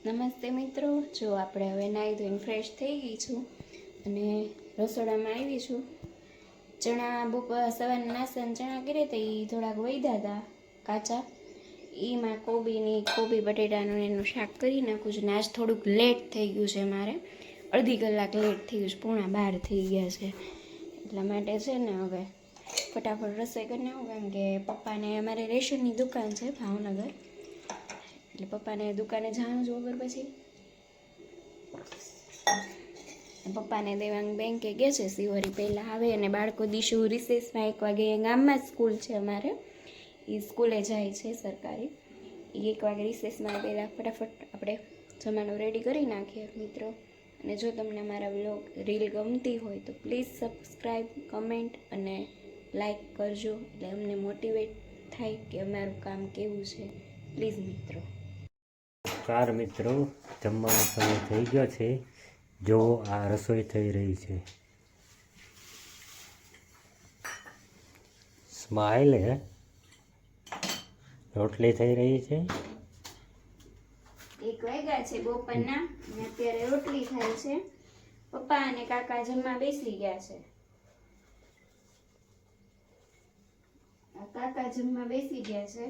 નમસ્તે મિત્રો, જો આપણે હવે નાહી ધોઈને ફ્રેશ થઈ ગઈ છું અને રસોડામાં આવી છું. ચણા સવારના નાસ્તાના ચણા કર્યા હતા, એ થોડાક વધ્યા હતા કાચા. એમાં કોબી બટેટાનું એનું શાક કરી નાખું છું. ને આજ થોડુંક લેટ થઈ ગયું છે, મારે અડધી કલાક લેટ થઈ ગયું છે, 11:45 થઈ ગયા છે. એટલા માટે છે ને હવે ફટાફટ રસોઈ કરી નાખું, કારણ કે પપ્પાને અમારે રેશનની દુકાન છે ભાવનગર, એટલે પપ્પાને દુકાને જવાનું જ વગર પછી પપ્પાને દેવાંગ બેંકે ગયા છે. સિવારી પહેલાં આવે અને બાળકો દીશું રિસેસમાં 1 વાગે ગામમાં જ સ્કૂલ છે અમારે, એ સ્કૂલે જાય છે સરકારી. એ 1 વાગે રિસેસમાં પહેલાં ફટાફટ આપણે જમવાનું રેડી કરી નાખીએ મિત્રો. અને જો તમને અમારા વ્લોગ રીલ ગમતી હોય તો પ્લીઝ સબસ્ક્રાઈબ, કમેન્ટ અને લાઈક કરજો, એટલે અમને મોટિવેટ થાય કે અમારું કામ કેવું છે. પ્લીઝ મિત્રો. ચાર મિત્રો, જમવાનો સમય થઈ ગયો છે. જો આ રસોઈ થઈ રહી છે. સ્માઈલ હે. રોટલી થઈ રહી છે. 1 વાગ્યા છે બપોરના અને અત્યારે રોટલી થાય છે. પપ્પા અને કાકા જમવા બેસી ગયા છે. કાકા જમવા બેસી ગયા છે.